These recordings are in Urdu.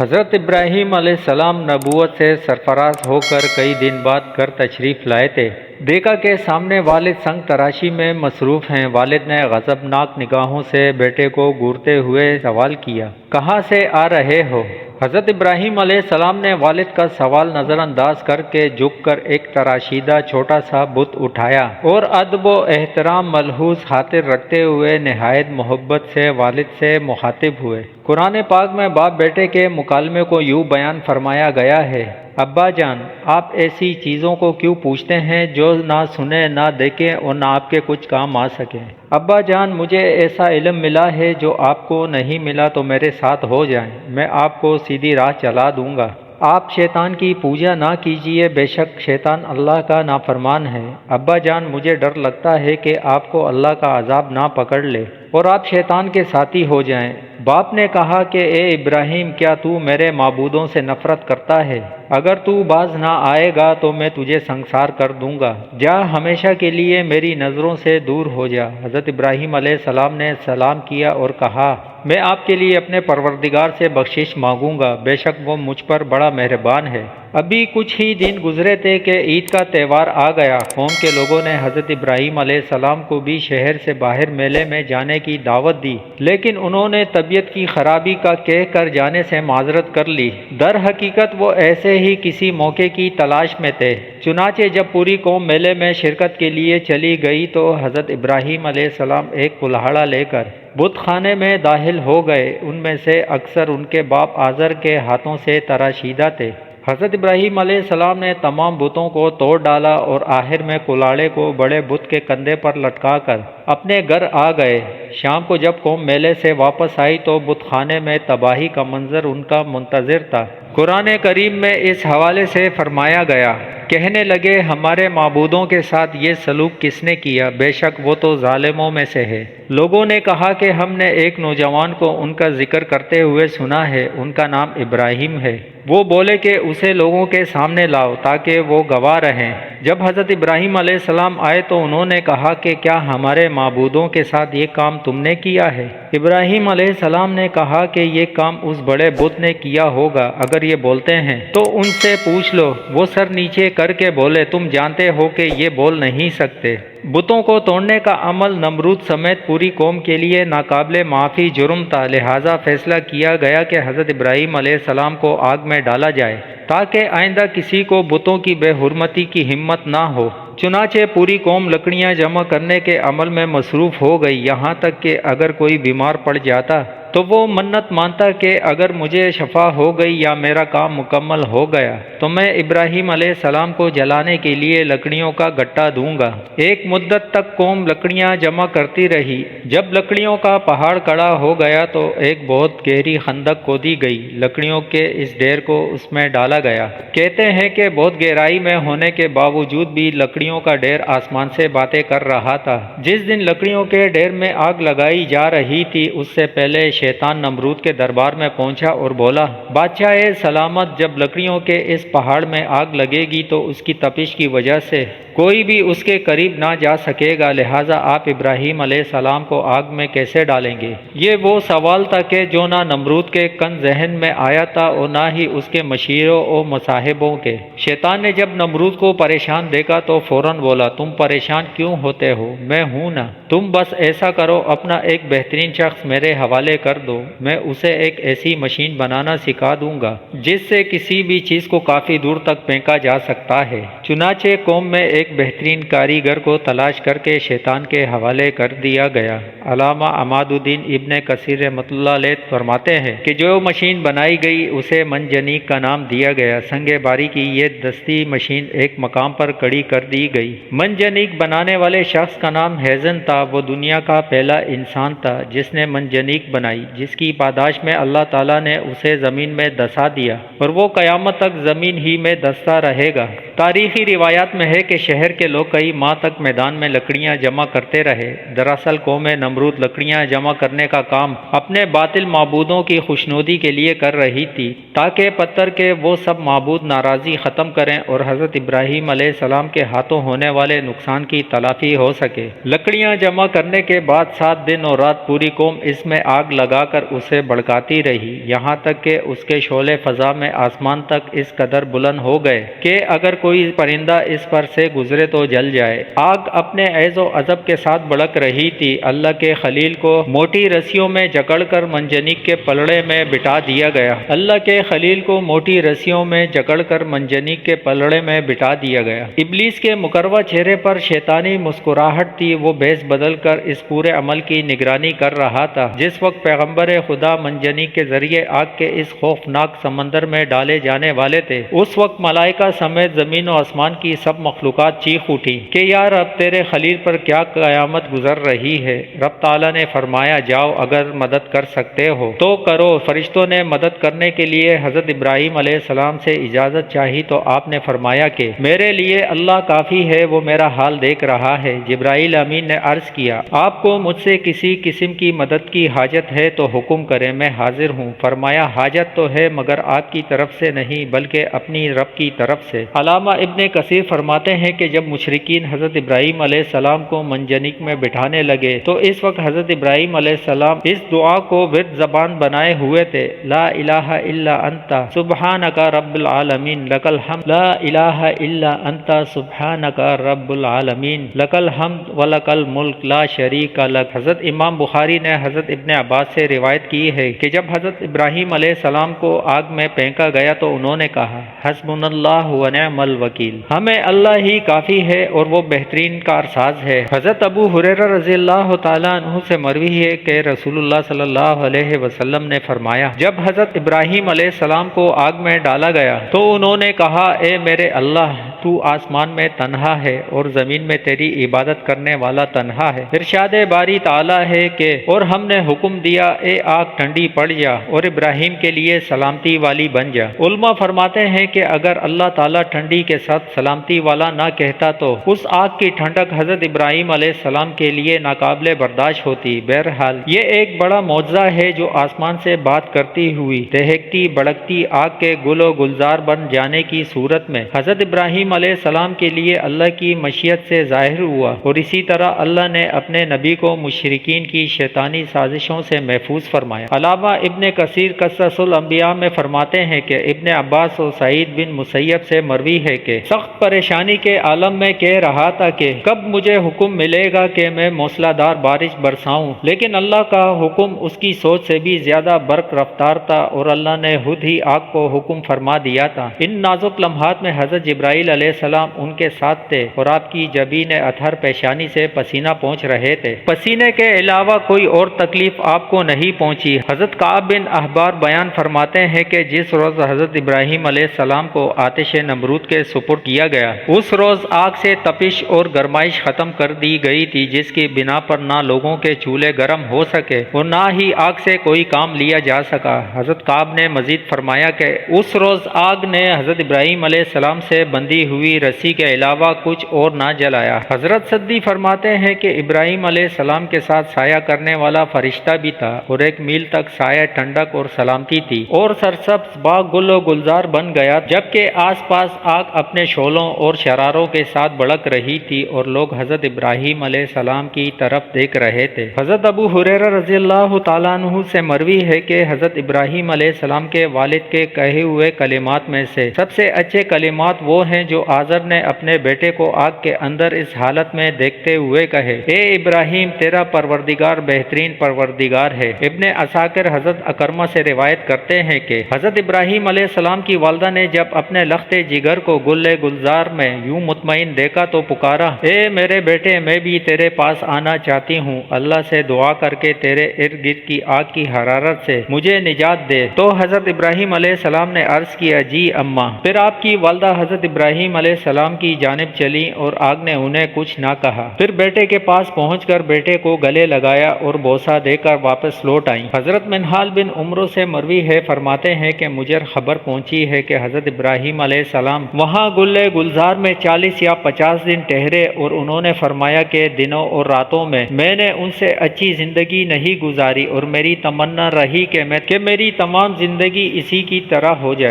حضرت ابراہیم علیہ السلام نبوت سے سرفراز ہو کر کئی دن بعد گھر تشریف لائے تھے۔ دیکھا کہ سامنے والد سنگ تراشی میں مصروف ہیں۔ والد نے غضبناک نگاہوں سے بیٹے کو گھورتے ہوئے سوال کیا، کہاں سے آ رہے ہو؟ حضرت ابراہیم علیہ السلام نے والد کا سوال نظر انداز کر کے جھک کر ایک تراشیدہ چھوٹا سا بت اٹھایا اور ادب و احترام ملحوظ خاطر رکھتے ہوئے نہایت محبت سے والد سے مخاطب ہوئے۔ قرآن پاک میں باپ بیٹے کے مکالمے کو یوں بیان فرمایا گیا ہے، ابا جان، آپ ایسی چیزوں کو کیوں پوچھتے ہیں جو نہ سنیں نہ دیکھیں اور نہ آپ کے کچھ کام آ سکیں؟ ابا جان، مجھے ایسا علم ملا ہے جو آپ کو نہیں ملا تو میرے ساتھ ہو جائیں، میں آپ کو سیدھی راہ چلا دوں گا۔ آپ شیطان کی پوجا نہ کیجیے، بے شک شیطان اللہ کا نافرمان ہے۔ ابا جان، مجھے ڈر لگتا ہے کہ آپ کو اللہ کا عذاب نہ پکڑ لے اور آپ شیطان کے ساتھی ہو جائیں۔ باپ نے کہا کہ اے ابراہیم، کیا تو میرے معبودوں سے نفرت کرتا ہے؟ اگر تو باز نہ آئے گا تو میں تجھے سنسار کر دوں گا۔ جا، ہمیشہ کے لیے میری نظروں سے دور ہو جا۔ حضرت ابراہیم علیہ السلام نے سلام کیا اور کہا، میں آپ کے لیے اپنے پروردگار سے بخشش مانگوں گا، بے شک وہ مجھ پر بڑا مہربان ہے۔ ابھی کچھ ہی دن گزرے تھے کہ عید کا تہوار آ گیا۔ قوم کے لوگوں نے حضرت ابراہیم علیہ السلام کو بھی شہر سے باہر میلے میں جانے کی دعوت دی، لیکن انہوں نے طبیعت کی خرابی کا کہہ کر جانے سے معذرت کر لی۔ در حقیقت وہ ایسے ہی کسی موقع کی تلاش میں تھے۔ چنانچہ جب پوری قوم میلے میں شرکت کے لیے چلی گئی تو حضرت ابراہیم علیہ السلام ایک کلہاڑا لے کر بت خانے میں داخل ہو گئے۔ ان میں سے اکثر ان کے باپ آزر کے ہاتھوں سے تراشیدہ تھے۔ حضرت ابراہیم علیہ السلام نے تمام بتوں کو توڑ ڈالا اور آخر میں کلاڑے کو بڑے بت کے کندھے پر لٹکا کر اپنے گھر آ گئے۔ شام کو جب قوم میلے سے واپس آئی تو بت خانے میں تباہی کا منظر ان کا منتظر تھا۔ قرآن کریم میں اس حوالے سے فرمایا گیا، کہنے لگے، ہمارے معبودوں کے ساتھ یہ سلوک کس نے کیا؟ بے شک وہ تو ظالموں میں سے ہے۔ لوگوں نے کہا کہ ہم نے ایک نوجوان کو ان کا ذکر کرتے ہوئے سنا ہے، ان کا نام ابراہیم ہے۔ وہ بولے کہ اسے لوگوں کے سامنے لاؤ تاکہ وہ گواہ رہیں۔ جب حضرت ابراہیم علیہ السلام آئے تو انہوں نے کہا کہ کیا ہمارے معبودوں کے ساتھ یہ کام تم نے کیا ہے؟ ابراہیم علیہ السلام نے کہا کہ یہ کام اس بڑے بت نے کیا ہوگا، اگر یہ بولتے ہیں تو ان سے پوچھ لو۔ وہ سر نیچے کر کے بولے، تم جانتے ہو کہ یہ بول نہیں سکتے۔ بتوں کو توڑنے کا عمل نمرود سمیت پوری قوم کے لیے ناقابل معافی جرم تھا، لہٰذا فیصلہ کیا گیا کہ حضرت ابراہیم علیہ السلام کو آگ میں ڈالا جائے تاکہ آئندہ کسی کو بتوں کی بے حرمتی کی ہمت نہ ہو۔ چنانچہ پوری قوم لکڑیاں جمع کرنے کے عمل میں مصروف ہو گئی، یہاں تک کہ اگر کوئی بیمار پڑ جاتا تو وہ منت مانتا کہ اگر مجھے شفا ہو گئی یا میرا کام مکمل ہو گیا تو میں ابراہیم علیہ السلام کو جلانے کے لیے لکڑیوں کا گٹا دوں گا۔ ایک مدت تک قوم لکڑیاں جمع کرتی رہی۔ جب لکڑیوں کا پہاڑ کھڑا ہو گیا تو ایک بہت گہری خندق کھودی گئی، لکڑیوں کے اس ڈھیر کو اس میں ڈالا گیا۔ کہتے ہیں کہ بہت گہرائی میں ہونے کے باوجود بھی لکڑیوں کا ڈھیر آسمان سے باتیں کر رہا تھا۔ جس دن لکڑیوں کے ڈھیر میں آگ لگائی جا رہی تھی اس سے پہلے شیطان نمرود کے دربار میں پہنچا اور بولا، بادشاہ سلامت، جب لکڑیوں کے اس پہاڑ میں آگ لگے گی تو اس کی تپش کی وجہ سے کوئی بھی اس کے قریب نہ جا سکے گا، لہٰذا آپ ابراہیم علیہ السلام کو آگ میں کیسے ڈالیں گے؟ یہ وہ سوال تھا کہ جو نہ نمرود کے کن ذہن میں آیا تھا اور نہ ہی اس کے مشیروں اور مصاحبوں کے۔ شیطان نے جب نمرود کو پریشان دیکھا تو فوراً بولا، تم پریشان کیوں ہوتے ہو؟ میں ہوں نا، تم بس ایسا کرو، اپنا ایک بہترین شخص میرے حوالے کر دو، میں اسے ایک ایسی مشین بنانا سکھا دوں گا جس سے کسی بھی چیز کو کافی دور تک پھینکا جا سکتا ہے۔ چنانچہ قوم میں ایک بہترین کاریگر کو تلاش کر کے شیطان کے حوالے کر دیا گیا۔ علامہ عماد الدین ابن کثیر رحمۃ اللہ علیہ فرماتے ہیں کہ جو مشین بنائی گئی اسے منجنیق کا نام دیا گیا۔ سنگ باری کی یہ دستی مشین ایک مقام پر کڑی کر دی گئی۔ منجنیق بنانے والے شخص کا نام ہیزن تھا۔ وہ دنیا کا پہلا انسان تھا جس نے منجنیق بنائی، جس کی پاداش میں اللہ تعالیٰ نے اسے زمین میں دسا دیا اور وہ قیامت تک زمین ہی میں دستا رہے گا۔ تاریخی روایات میں ہے کہ شہر کے لوگ کئی ماہ تک میدان میں لکڑیاں جمع کرتے رہے۔ دراصل قوم نمرود لکڑیاں جمع کرنے کا کام اپنے باطل معبودوں کی خوشنودی کے لیے کر رہی تھی تاکہ پتھر کے وہ سب معبود ناراضی ختم کریں اور حضرت ابراہیم علیہ السلام کے ہاتھوں ہونے والے نقصان کی تلافی ہو سکے۔ لکڑیاں جمع کرنے کے بعد 7 دن اور رات پوری قوم اس میں آگ لگا کر اسے بھڑکاتی رہی، یہاں تک کہ اس کے شعلے فضا میں آسمان تک اس قدر بلند ہو گئے کہ اگر کوئی پرندہ اس پر سے گزرے تو جل جائے۔ آگ اپنے عز و عظمت کے ساتھ بھڑک رہی تھی۔ اللہ کے خلیل کو موٹی رسیوں میں جکڑ کر منجنیق کے پلڑے میں بٹھا دیا گیا۔ اللہ کے خلیل کو موٹی رسیوں میں جکڑ کر منجنیق کے پلڑے میں بٹھا دیا گیا۔ ابلیس کے مکرہ چہرے پر شیطانی مسکراہٹ تھی، وہ بھیس بدل کر اس پورے عمل کی نگرانی کر رہا تھا۔ جس وقت پیغمبر خدا منجنیق کے ذریعے آگ کے اس خوفناک سمندر میں ڈالے جانے والے تھے، اس وقت ملائکہ سمیت زمین و آسمان کی سب مخلوقات چیخ اٹھی کہ یا رب، تیرے خلیل پر کیا قیامت گزر رہی ہے۔ رب تعالیٰ نے فرمایا، جاؤ، اگر مدد کر سکتے ہو تو کرو۔ فرشتوں نے مدد کرنے کے لیے حضرت ابراہیم علیہ السلام سے اجازت چاہی تو آپ نے فرمایا کہ میرے لیے اللہ کافی ہے، وہ میرا حال دیکھ رہا ہے۔ جبرائیل امین نے عرض کیا، آپ کو مجھ سے کسی قسم کی مدد کی حاجت ہے تو حکم کریں، میں حاضر ہوں۔ فرمایا، حاجت تو ہے مگر آپ کی طرف سے نہیں بلکہ اپنی رب کی طرف سے۔ علامہ ابن کثیر فرماتے ہیں کہ جب مشرکین حضرت ابراہیم علیہ السلام کو منجنیق میں بٹھانے لگے تو اس وقت حضرت ابراہیم علیہ السلام اس دعا کو ورد زبان بنائے ہوئے تھے، لا الہ الا انت سبحانک رب العالمین لک الحمد، لا الہ الا انت سبحانک رب العالمین لک الحمد ولک الملک لا شریک لک۔ حضرت امام بخاری نے حضرت ابن عباس سے روایت کی ہے کہ جب حضرت ابراہیم علیہ السلام کو آگ میں پھینکا گیا تو انہوں نے کہا، حسبنا اللہ ونعم الوکیل، ہمیں اللہ ہی کافی ہے اور وہ بہترین کارساز ہے۔ حضرت ابو ہریرہ رضی اللہ تعالیٰ عنہ سے مروی ہے کہ رسول اللہ صلی اللہ علیہ وسلم نے فرمایا، جب حضرت ابراہیم علیہ السلام کو آگ میں ڈالا گیا تو انہوں نے کہا، اے میرے اللہ، تو آسمان میں تنہا ہے اور زمین میں تیری عبادت کرنے والا تنہا ہے۔ ارشاد باری تعالیٰ ہے کہ اور ہم نے حکم دیا، اے آگ ٹھنڈی پڑ جا اور ابراہیم کے لیے سلامتی والی بن جا۔ علماء فرماتے ہیں کہ اگر اللہ تعالیٰ ٹھنڈی کے ساتھ سلامتی والا نہ کہتا تو اس آگ کی ٹھنڈک حضرت ابراہیم علیہ السلام کے لیے ناقابل برداشت ہوتی۔ بہرحال یہ ایک بڑا معجزہ ہے جو آسمان سے بات کرتی ہوئی دہکتی بھڑکتی آگ کے گل و گلزار بن جانے کی صورت میں حضرت ابراہیم علیہ السلام کے لیے اللہ کی مشیت سے ظاہر ہوا، اور اسی طرح اللہ نے اپنے نبی کو مشرکین کی شیطانی سازشوں سے محفوظ فرمایا۔ علامہ ابن کثیر قصص الانبیاء میں فرماتے ہیں کہ ابن عباس و سعید بن مسیب سے مروی ہے کہ سخت پریشانی کے عالم میں کہہ رہا تھا کہ کب مجھے حکم ملے گا کہ میں موسلا دار بارش برساؤں، لیکن اللہ کا حکم اس کی سوچ سے بھی زیادہ برق رفتار تھا اور اللہ نے خود ہی آگ کو حکم فرما دیا تھا۔ ان نازک لمحات میں حضرت جبرائیل علیہ السلام ان کے ساتھ تھے اور آپ کی جبین اطہر پیشانی سے پسینہ پہنچ رہے تھے۔ پسینے کے علاوہ کوئی اور تکلیف آپ کو نہیں پہنچی۔ حضرت کعب بن احبار بیان فرماتے ہیں کہ جس روز حضرت ابراہیم علیہ السلام کو آتش نمرود کے سپرد کیا گیا، اس روز آگ سے تپش اور گرمائش ختم کر دی گئی تھی، جس کی بنا پر نہ لوگوں کے چولہے گرم ہو سکے اور نہ ہی آگ سے کوئی کام لیا جا سکا۔ حضرت کعب نے مزید فرمایا کہ اس روز آگ نے حضرت ابراہیم علیہ السلام سے بندھی ہوئی رسی کے علاوہ کچھ اور نہ جلایا۔ حضرت سدی فرماتے ہیں کہ ابراہیم علیہ السلام کے ساتھ سایہ کرنے والا فرشتہ بھی تھا اور 1 میل تک سایہ ٹھنڈک اور سلامتی تھی اور سرسبز باغ گل و گلزار بن گیا، جبکہ آس پاس آگ اپنے شعلوں اور شراروں کے ساتھ بھڑک رہی تھی اور لوگ حضرت ابراہیم علیہ السلام کی طرف دیکھ رہے تھے۔ حضرت ابو ہریرہ رضی اللہ تعالیٰ عنہ سے مروی ہے کہ حضرت ابراہیم علیہ السلام کے والد کے کہے ہوئے کلمات میں سے سب سے اچھے کلمات وہ ہیں جو آزر نے اپنے بیٹے کو آگ کے اندر اس حالت میں دیکھتے ہوئے کہے، اے ابراہیم، تیرا پروردگار بہترین پروردگار ہے۔ ابن عساکر حضرت اکرمہ سے روایت کرتے ہیں کہ حضرت ابراہیم علیہ السلام کی والدہ نے جب اپنے لخت جگر کو گل گلزار میں یوں مطمئن دیکھا تو پکارا، اے میرے بیٹے، میں بھی تیرے پاس آنا چاہتی ہوں، اللہ سے دعا کر کے تیرے ارد گرد کی آگ کی حرارت سے مجھے نجات دے۔ تو حضرت ابراہیم علیہ السلام نے عرض کیا، جی اماں۔ پھر آپ کی والدہ حضرت ابراہیم علیہ السلام کی جانب چلی اور آگ نے انہیں کچھ نہ کہا۔ پھر بیٹے کے پاس پہنچ کر بیٹے کو گلے لگایا اور بوسہ دے کر واپس لوٹ آئیں۔ حضرت منہال بن عمرو سے مروی ہے، فرماتے ہیں کہ مجھے خبر پہنچی ہے کہ حضرت ابراہیم علیہ السلام وہاں گلے گلزار میں 40 یا 50 دن ٹھہرے اور انہوں نے فرمایا کہ دنوں اور راتوں میں نے ان سے اچھی زندگی نہیں گزاری اور میری تمنا رہی کہ میری تمام زندگی اسی کی طرح ہو جائے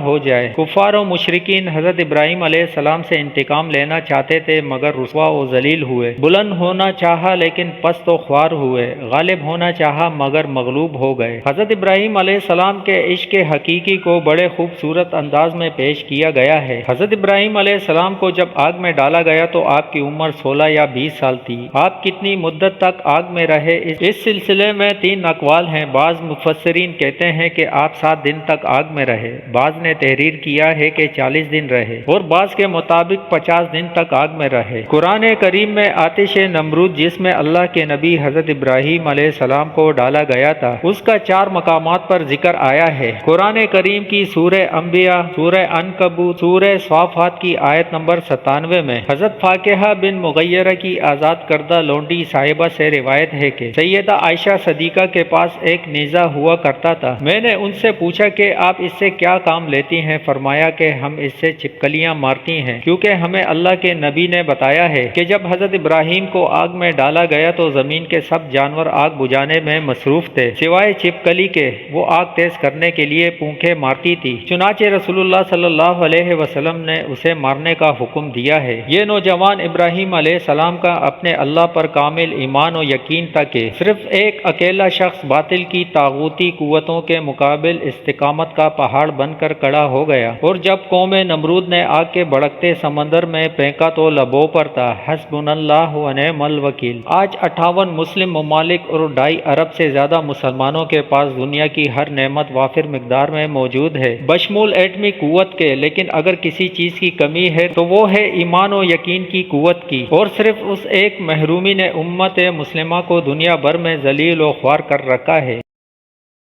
ہو جائے۔ کفار و مشرکین حضرت ابراہیم علیہ السلام سے انتقام لینا چاہتے تھے مگر رسوا و ذلیل ہوئے، بلند ہونا چاہا لیکن پست و خوار ہوئے، غالب ہونا چاہا مگر مغلوب ہو گئے۔ حضرت ابراہیم علیہ السلام کے عشق حقیقی کو بڑے خوبصورت انداز میں پیش کیا گیا ہے۔ حضرت ابراہیم علیہ السلام کو جب آگ میں ڈالا گیا تو آپ کی عمر 16 یا 20 سال تھی۔ آپ کتنی مدت تک آگ میں رہے، اس سلسلے میں 3 اقوال ہیں۔ بعض مفسرین کہتے ہیں کہ آپ 7 دن تک آگ میں رہے، بعض نے تحریر کیا ہے کہ 40 دن رہے اور بعض کے مطابق 50 دن تک آگ میں رہے۔ قرآن کریم میں آتش نمرود جس میں اللہ کے نبی حضرت ابراہیم علیہ السلام کو ڈالا گیا تھا، اس کا 4 مقامات پر ذکر آیا ہے۔ قرآن کریم کی سورہ انبیاء، سورہ عنکبوت، سورہ صافات کی آیت نمبر 97 میں حضرت فاقہ بن مغیرہ کی آزاد کردہ لونڈی صاحبہ سے روایت ہے کہ سیدہ عائشہ صدیقہ کے پاس ایک نیزہ ہوا کرتا تھا۔ میں نے ان سے پوچھا کہ آپ اس سے کیا کام لیتی ہیں؟ فرمایا کہ ہم اس سے چپکلیاں مارتی ہیں، کیونکہ ہمیں اللہ کے نبی نے بتایا ہے کہ جب حضرت ابراہیم کو آگ میں ڈالا گیا تو زمین کے سب جانور آگ بجھانے میں مصروف تھے سوائے چپکلی کے، وہ آگ تیز کرنے کے لیے پونکھیں مارتی تھی، چنانچہ رسول اللہ صلی اللہ علیہ وسلم نے اسے مارنے کا حکم دیا ہے۔ یہ نوجوان ابراہیم علیہ السلام کا اپنے اللہ پر کامل ایمان و یقین تھا کہ صرف ایک اکیلا شخص باطل کی طاغوتی قوتوں کے مقابل استقامت کا پہاڑ بن کر کھڑا ہو گیا، اور جب قوم نمرود نے آگ کے بھڑکتے سمندر میں پھینکا تو لبوں پر تھا حسبنا اللہ و نعم الوکیل۔ آج 58 مسلم ممالک اور 2.5 ارب سے زیادہ مسلمانوں کے پاس دنیا کی ہر نعمت وافر مقدار میں موجود ہے بشمول ایٹمی قوت کے، لیکن اگر کسی چیز کی کمی ہے تو وہ ہے ایمان و یقین کی قوت کی، اور صرف اس ایک محرومی نے امت مسلمہ کو دنیا بھر میں ذلیل و خوار کر رکھا ہے۔